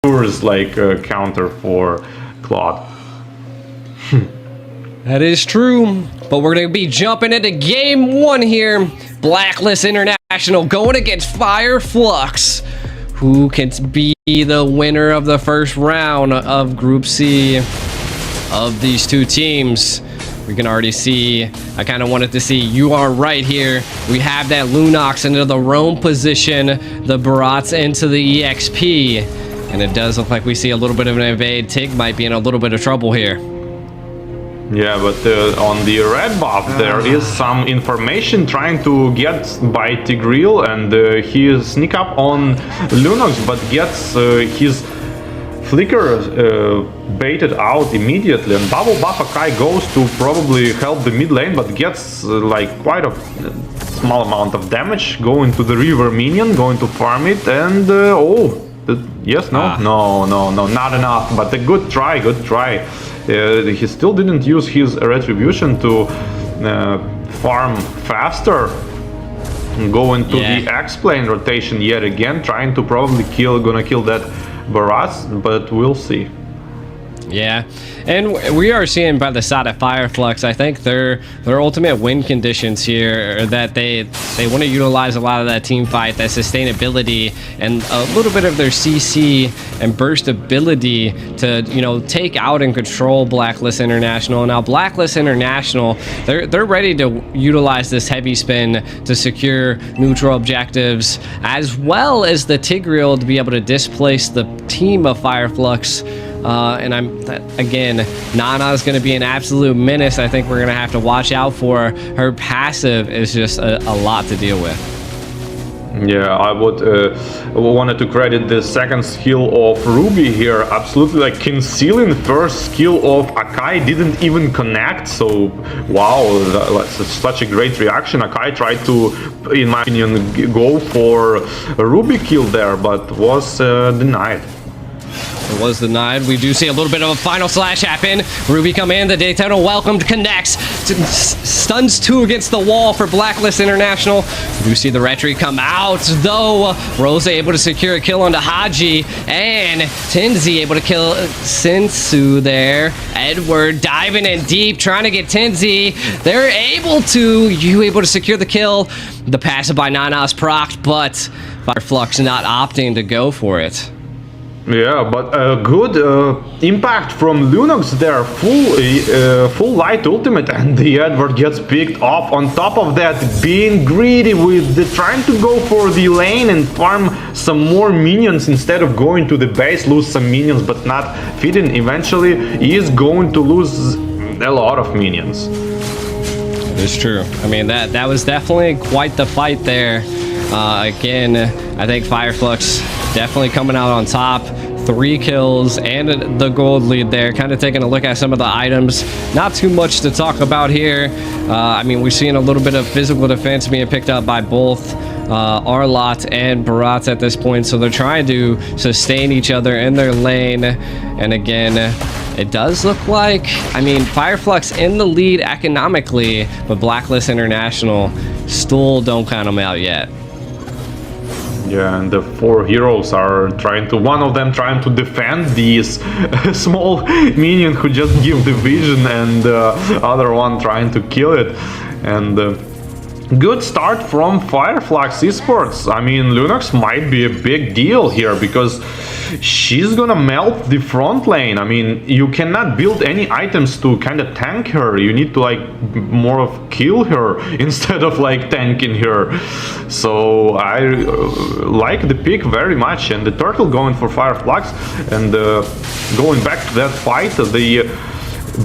like counter for Claude. That is true, but we're going to be jumping into game 1 here. Blacklist International going against Fire Flux. Who can be the winner of the first round of Group C of these two teams? We can already see, I kind of wanted to see, you are right here. We have that Lunox into the roam position, the Barats into the EXP, and it does look like we see a little bit of an evade. Tig might be in a little bit of trouble here. Yeah, but on the red buff there is some information trying to get by Tigreal, and he sneak up on Lunox, but gets his flicker baited out immediately, and double buff Akai goes to probably help the mid lane, but gets like quite a small amount of damage going to the river minion, going to farm it, and yes, no, not enough, but a good try. He still didn't use his retribution to farm faster. Go into the X-Plane rotation yet again, trying to probably gonna kill that Barats, but we'll see. Yeah, and we are seeing by the side of Fire Flux, I think their ultimate win conditions here are that they want to utilize a lot of that team fight, that sustainability, and a little bit of their CC and burst ability to, you know, take out and control Blacklist International. Now Blacklist International, they're ready to utilize this heavy spin to secure neutral objectives, as well as the Tigreal to be able to displace the team of Fire Flux. And again, Nana is going to be an absolute menace. I think we're going to have to watch out for her. Passive is just a lot to deal with. Yeah, I would wanted to credit the second skill of Ruby here. Absolutely, like concealing. First skill of Akai didn't even connect. So wow, that's such a great reaction. Akai tried to, in my opinion, go for a Ruby kill there, but was denied. It was denied. We do see a little bit of a final slash happen. Ruby come in, the Daytona welcomed, connects, stuns 2 against the wall for Blacklist International. We do see the retreat come out, though. Rose able to secure a kill onto Haji, and Tenzi able to kill Sensu there. Edward diving in deep, trying to get Tenzi. They're able to secure the kill. The passive by Nana is procced, but Fireflux not opting to go for it. Yeah, but good impact from Lunox there, full light ultimate, and the Edward gets picked off. On top of that, being greedy with trying to go for the lane and farm some more minions instead of going to the base, lose some minions but not feeding. Eventually, he is going to lose a lot of minions. It is true. I mean, that was definitely quite the fight there. Again, I think Fireflux definitely coming out on top. 3 kills and the gold lead there. Kind of taking a look at some of the items. Not too much to talk about here. I mean, we're seeing a little bit of physical defense being picked up by both Arlott and Barats at this point. So they're trying to sustain each other in their lane. And again, it does look like, I mean, Fireflux in the lead economically, but Blacklist International still don't count them out yet. Yeah, and the 4 heroes are one of them trying to defend these small minion who just give the vision, and the other one trying to kill it. And good start from Fireflux Esports. I mean, Lunox might be a big deal here because she's gonna melt the front lane. I mean, you cannot build any items to kind of tank her. You need to like more of kill her instead of like tanking her. So I like the pick very much, and the turtle going for Fireflux, and going back to that fight, the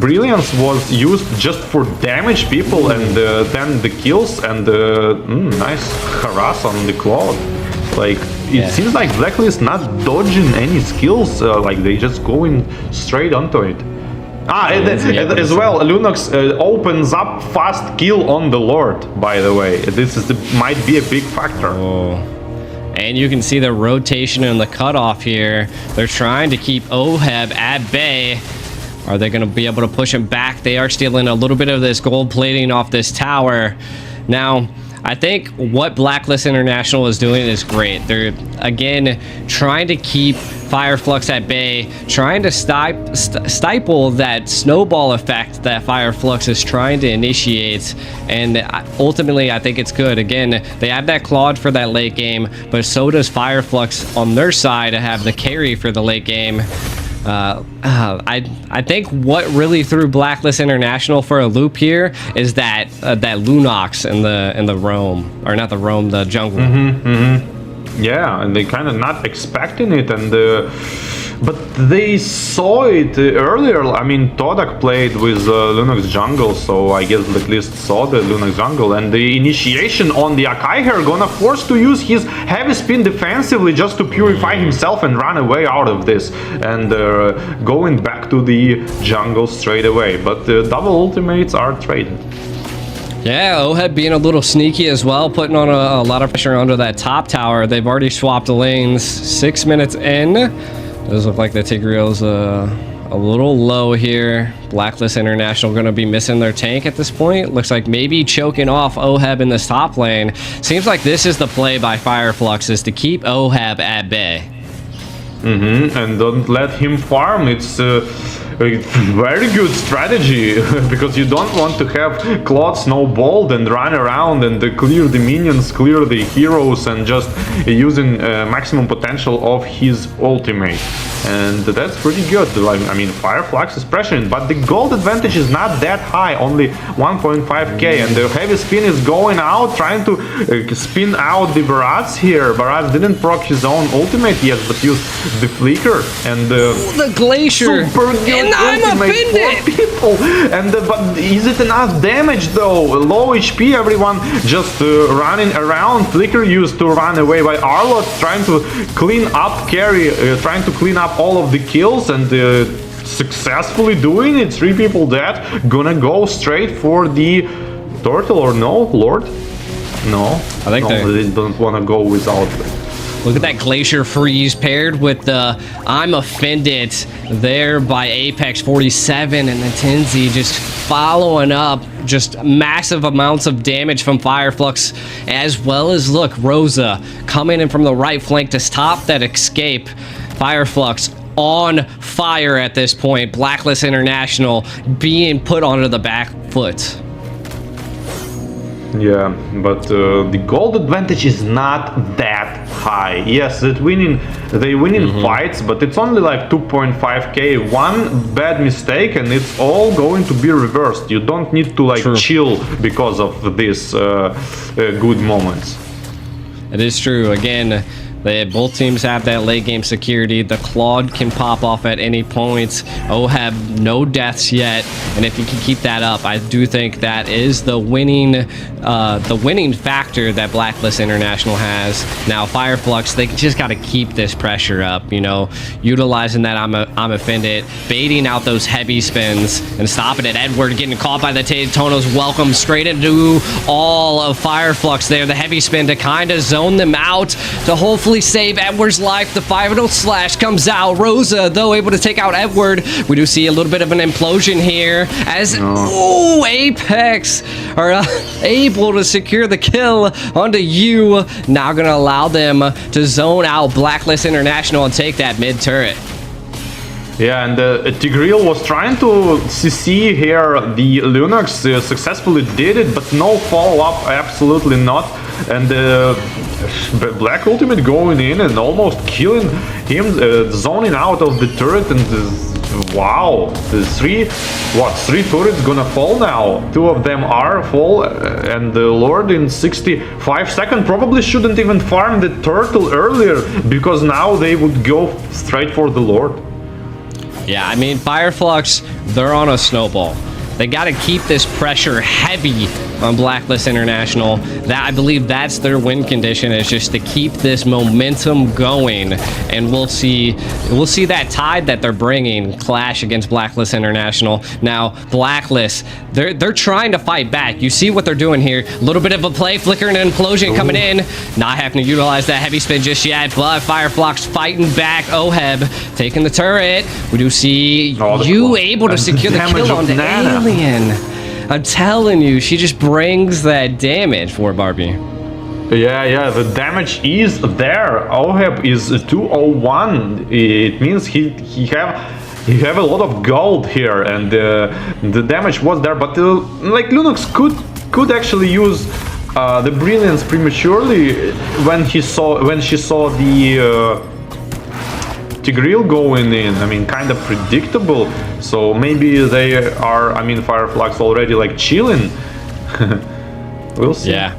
Brilliance was used just for damage people, and then the kills, and nice harass on the Claude. Like, it seems like Blacklist not dodging any skills, like they just going straight onto it. As well, Lunox opens up fast kill on the Lord, by the way. This is might be a big factor. Oh. And you can see the rotation and the cutoff here. They're trying to keep Oheb at bay. Are they going to be able to push him back? They are stealing a little bit of this gold plating off this tower. Now, I think what Blacklist International is doing is great. They're, again, trying to keep Fire Flux at bay, trying to stifle that snowball effect that Fire Flux is trying to initiate. And ultimately, I think it's good. Again, they have that Claude for that late game, but so does Fire Flux on their side to have the carry for the late game. I think what really threw Blacklist International for a loop here is that Lunox in the roam, or not the roam, the jungle. Yeah, and they kind of not expecting it, and but they saw it earlier. I mean, Todak played with Lunox jungle, so I guess Blacklist saw the Lunox jungle, and the initiation on the Akai here gonna force to use his heavy spin defensively just to purify himself and run away out of this, and going back to the jungle straight away. But double ultimates are traded. Yeah, OHEB being a little sneaky as well, putting on a lot of pressure under that top tower. They've already swapped lanes 6 minutes in. Does look like the Tigreal's a little low here. Blacklist International going to be missing their tank at this point. Looks like maybe choking off OHEB in this top lane. Seems like this is the play by Fire Flux, is to keep OHEB at bay. And don't let him farm. It's a very good strategy because you don't want to have Claude snowballed and run around and clear the minions, clear the heroes, and just using maximum potential of his ultimate. And that's pretty good. I mean, Fire Flux is pressuring, but the gold advantage is not that high, only 1.5k, and the heavy spin is going out, trying to spin out the Barats here. Barats didn't proc his own ultimate yet, but used the Flicker and the Glacier. Super good. And I'm offended. People. And but is it enough damage though? Low HP, everyone just running around. Flicker used to run away by Arlott, trying to clean up carry, trying to clean up all of the kills, and successfully doing it. 3 people dead. Gonna go straight for the turtle, or no, Lord? No, I think they don't want to go without. Look at that Glacier Freeze paired with the I'm Offended there by Apex 47, and then Tenzi just following up just massive amounts of damage from Fire Flux, as well as, look, Rosa coming in from the right flank to stop that escape. Fire Flux on fire at this point. Blacklist International being put onto the back foot. Yeah, but the gold advantage is not that high. Yes, they win in fights, but it's only like 2.5k. One bad mistake and it's all going to be reversed. You don't need to like chill because of these good moments. It is true. Again, both teams have that late game security. The Claude can pop off at any point. OHEB, no deaths yet, and if you can keep that up, I do think that is the winning factor that Blacklist International has. Now, Fire Flux, they just got to keep this pressure up. You know, utilizing that I'm Offended, baiting out those heavy spins, and stopping it. Edward getting caught by the Tonos. Welcome straight into all of Fire Flux there. The heavy spin to kind of zone them out to hopefully save Edward's life. The final slash comes out. Rosa, though, able to take out Edward. We do see a little bit of an implosion here as Apex are able to secure the kill onto you. Now gonna allow them to zone out Blacklist International and take that mid turret. Yeah, and Tigreal was trying to CC here. The Lunox successfully did it, but no follow-up, absolutely not. And Black Ultimate going in and almost killing him, zoning out of the turret, and wow, the three turrets gonna fall now. 2 of them are full, and the Lord in 65 seconds probably shouldn't even farm the turtle earlier, because now they would go straight for the Lord. Yeah, I mean, Fire Flux, they're on a snowball. They got to keep this pressure heavy on Blacklist International. That, I believe that's their win condition, is just to keep this momentum going, and we'll see that tide that they're bringing clash against Blacklist International. Now, Blacklist, they're trying to fight back. You see what they're doing here. A little bit of a play, flicker and an implosion coming in. Not having to utilize that heavy spin just yet, but Fire Flux fighting back. OHEB taking the turret. We do see you able to secure the kill on the Alien. I'm telling you, she just brings that damage for Barbie. Yeah, the damage is there. Oheb is 201. It means he have a lot of gold here, and the damage was there. But like Linux could actually use the brilliance prematurely when she saw the Tigreal going in. I mean, kind of predictable. So maybe they are. I mean, Fireflux already like chilling. We'll see. Yeah.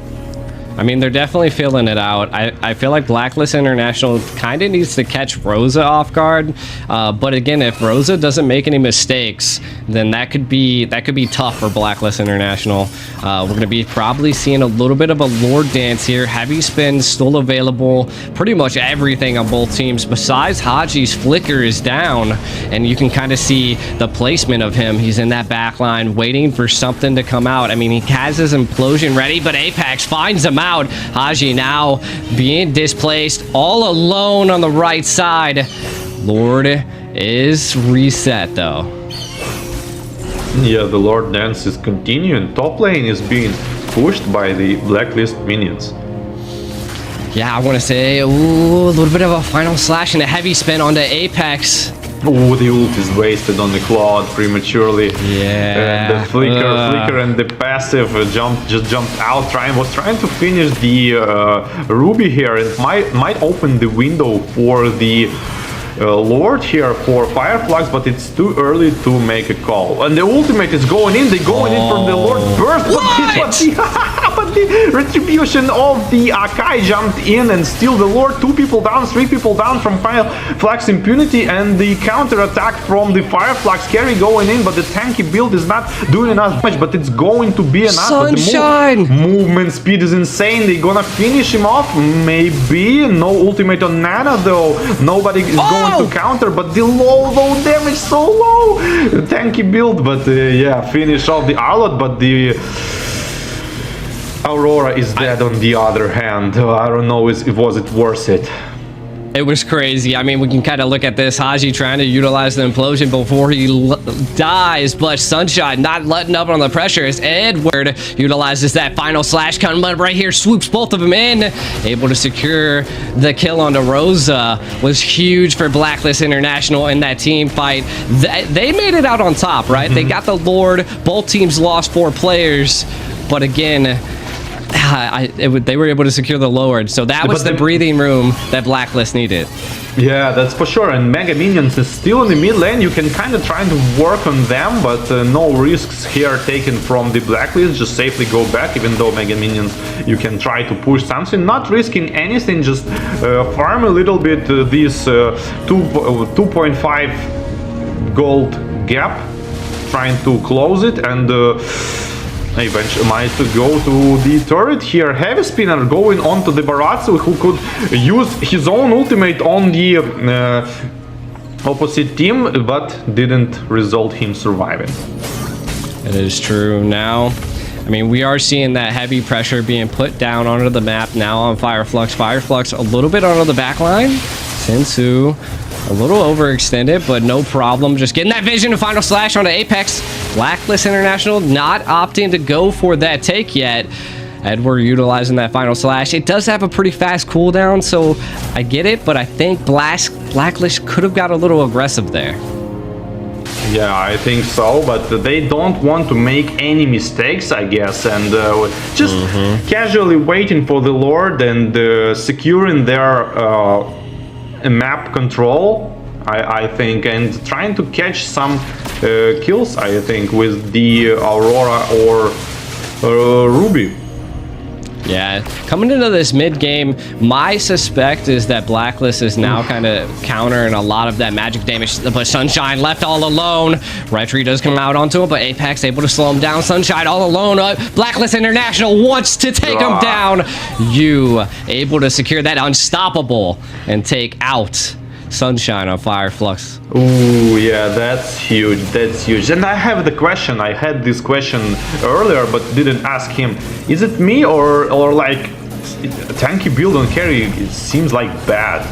I mean, they're definitely feeling it out. I feel like Blacklist International kind of needs to catch Rosa off guard. But again, if Rosa doesn't make any mistakes, then that could be tough for Blacklist International. We're going to be probably seeing a little bit of a Lord dance here. Heavy spin still available. Pretty much everything on both teams. Besides Haji's flicker is down, and you can kind of see the placement of him. He's in that back line waiting for something to come out. I mean, he has his implosion ready, but Apex finds him out. Haji now being displaced all alone on the right side. Lord is reset though. Yeah, the Lord dance is continuing. Top lane is being pushed by the Blacklist minions. Yeah, I want to say, ooh, a little bit of a final slash and a heavy spin onto Apex. Oh, the ult is wasted on the Cloud prematurely. Yeah. And the flicker and the passive just jumped out. Was trying to finish the Ruby here. It might open the window for the Lord here for Fireflux, but it's too early to make a call. And the ultimate is going in. They're going in from the Lord burst. But the retribution of the Akai jumped in and still the Lord. 2 people down, 3 people down from Fireflux impunity, and the counter attack from the Fireflux carry going in. But the tanky build is not doing enough much. But it's going to be enough. Sunshine. But the movement speed is insane. They're gonna finish him off. Maybe no ultimate on Nana though. Nobody is going to counter, but the low damage so low. Tanky build, but yeah, finish off the Arlot, but the Aurora is dead on the other hand. I don't know, was it worth it? It was crazy. I mean, we can kind of look at this. Haji trying to utilize the implosion before he dies, but Sunshine not letting up on the pressure as Edward utilizes that final slash coming right here, swoops both of them in, able to secure the kill onto Rosa. Was huge for Blacklist International in that team fight. They made it out on top, right? They got the Lord. Both teams lost 4 players, but again, they were able to secure the Lord, so that was the breathing room that Blacklist needed. Yeah, that's for sure. And Mega Minions is still in the mid lane. You can kind of try to work on them, but no risks here taken from the Blacklist. Just safely go back, even though Mega Minions, you can try to push something, not risking anything, just farm a little bit this 2.5 gold gap, trying to close it, and eventually might go to the turret here. Heavy Spinner going on to the Baratsu, who could use his own ultimate on the opposite team, but didn't result him surviving. It is true. Now, I mean, we are seeing that heavy pressure being put down onto the map now on Fireflux. Fireflux a little bit onto the back line. Sensu a little overextended, but no problem. Just getting that vision and final slash onto Apex. Blacklist International not opting to go for that take yet. Edward utilizing that final slash. It does have a pretty fast cooldown, so I get it, but I think Blacklist could have got a little aggressive there. Yeah, I think so, but they don't want to make any mistakes, I guess, and just casually waiting for the Lord and securing their map control, I think, and trying to catch some kills, I think, with the Aurora or Ruby. Yeah, coming into this mid game, my suspect is that Blacklist is now kind of countering a lot of that magic damage, but Sunshine left all alone. Retry does come out onto him, but Apex able to slow him down. Sunshine all alone. Blacklist International wants to take him down. You able to secure that unstoppable and take out Sunshine on Fireflux. Ooh, yeah, that's huge. That's huge. And I have the question. I had this question earlier, but didn't ask him. Is it me or like tanky build on carry? It seems like bad.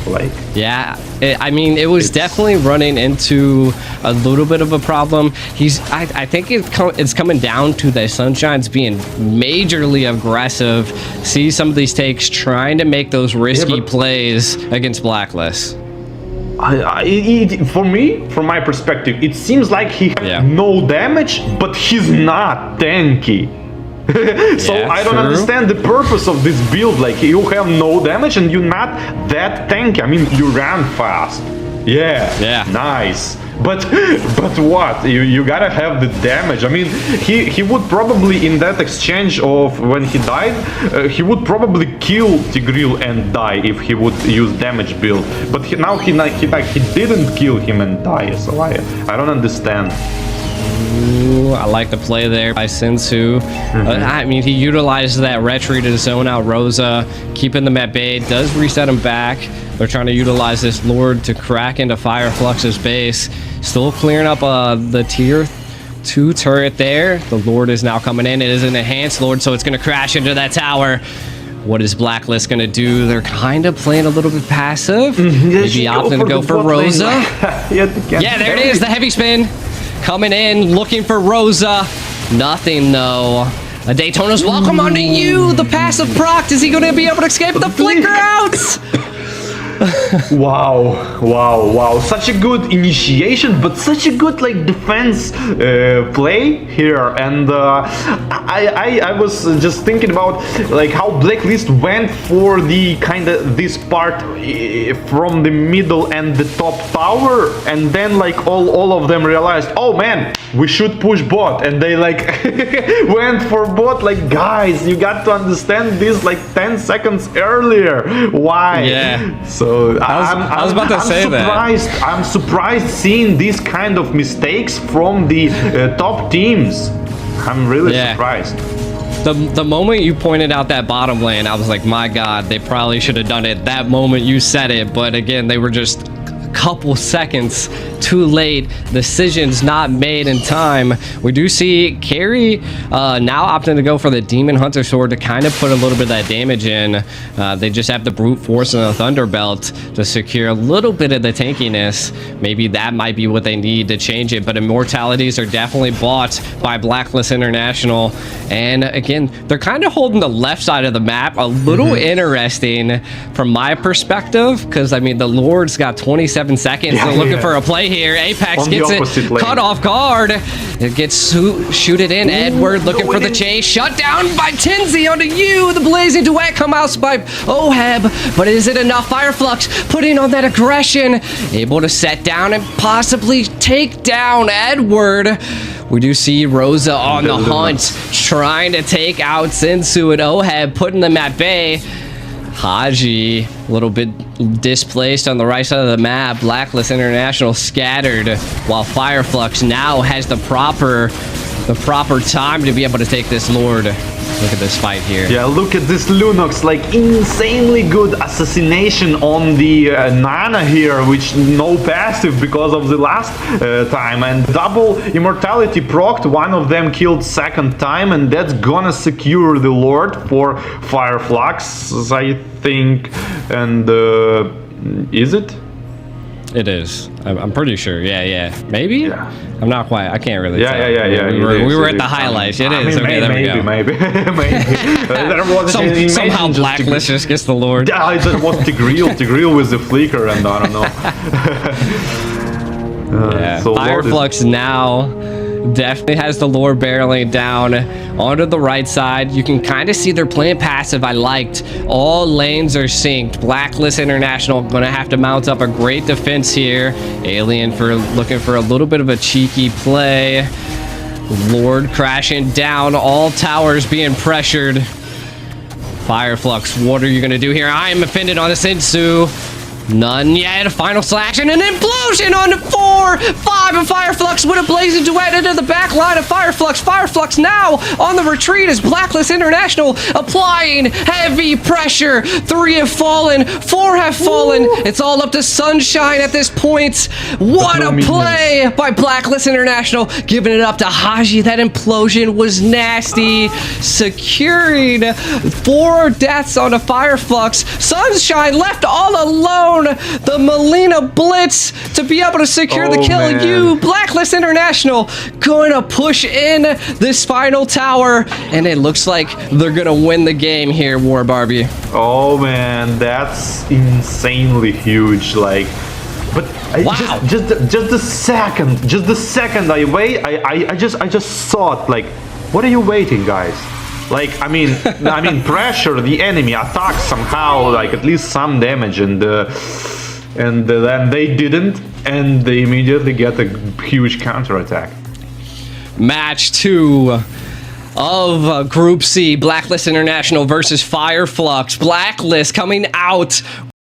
like. Yeah, I mean, it was definitely running into a little bit of a problem. I think it's coming down to the Sunshine's being majorly aggressive. See some of these takes, trying to make those risky plays against Blacklist. For me, from my perspective, it seems like he has no damage, but he's not tanky. So I don't understand the purpose of this build. Like, you have no damage and you're not that tanky. I mean, you ran fast. Yeah. Nice. But what? You gotta have the damage. I mean, he would probably, in that exchange of when he died, he would probably kill Tigreal and die if he would use damage build. But he didn't kill him and die. So I don't understand. Ooh, I like the play there by Sensu. I mean, he utilized that retreat to zone out Rosa, keeping them at bay, does reset them back. They're trying to utilize this Lord to crack into Fireflux's base. Still clearing up the tier 2 turret there. The Lord is now coming in. It is an enhanced Lord, so it's going to crash into that tower. What is Blacklist going to do? They're kind of playing a little bit passive. Maybe opting to go for Rosa. Yeah, there it is, the heavy spin. Coming in, looking for Rosa. Nothing, though. A Daytona's welcome onto you. The passive proc. Is he going to be able to escape the flicker out? Wow. Such a good initiation, but such a good defense play here. And I was just thinking about how Blacklist went for the this part from the middle and the top tower, and then all of them realized, oh man, we should push bot, and they went for bot. Guys, you got to understand this 10 seconds earlier. Why? Yeah. So I was about to say that. I'm surprised seeing these kind of mistakes from the top teams. I'm really surprised. The moment you pointed out that bottom lane, I was like, my God, they probably should have done it that moment you said it. But again, they were just a couple seconds too late. Decisions not made in time. We do see Carry now opting to go for the Demon Hunter Sword to kind of put a little bit of that damage in. They just have the Brute Force and the Thunder Belt to secure a little bit of the tankiness. Maybe that might be what they need to change it, but Immortalities are definitely bought by Blacklist International. And again, they're kind of holding the left side of the map. A little interesting from my perspective, because I mean, the Lord's got 27 seconds. They're looking for a play here. Apex gets it caught off guard. It gets shooted in. Edward looking for the chase. Shut down by Tenzi onto you. The blazing duet come out by Oheb. But is it enough? Fireflux putting on that aggression. Able to set down and possibly take down Edward. We do see Rosa on the hunt, trying to take out Sensu and Oheb, putting them at bay. Haji, a little bit displaced on the right side of the map. Blacklist International scattered, while Fireflux now has the proper time to be able to take this Lord. Look at this fight here. Yeah, look at this Lunox, insanely good assassination on the Nana here, which no passive because of the last time, and double immortality procced. One of them killed second time, and that's gonna secure the Lord for Fireflux, I think. And is it? It is. I'm pretty sure. Yeah. Maybe? Yeah. I'm not quite. I can't really tell. Yeah. We were at the highlights. It is. Okay, there we go. Maybe. There was somehow Blacklist just gets the Lord. Yeah, it was Tigreal with the flicker, and I don't know. So Fireflux now definitely has the Lord barreling down onto the right side. You can kind of see they're playing passive. I liked all lanes are synced. Blacklist International gonna have to mount up a great defense here. Alien for looking for a little bit of a cheeky play. Lord crashing down, all towers being pressured. Fireflux, what are you gonna do here? I am offended on the Sensu. None yet. A final slash and an implosion on 4, 5, and Fireflux with a blazing duet into the back line of Fireflux. Fireflux now on the retreat as Blacklist International applying heavy pressure. 3 have fallen, 4 have fallen. It's all up to Sunshine at this point. What a play by Blacklist International, giving it up to Haji. That implosion was nasty. Securing 4 deaths on a Fireflux. Sunshine left all alone down the Molina Blitz to be able to secure the kill. Man. You, Blacklist International, going to push in this final tower, and it looks like they're going to win the game here, War Barbie. Oh man, that's insanely huge. Like, but Wow. just the second I just thought, like, what are you waiting, guys? Like, I mean, pressure the enemy, attack somehow, like at least some damage, and then they didn't, and they immediately get a huge counterattack. Match 2 of Group C, Blacklist International versus Fire Flux. Blacklist coming out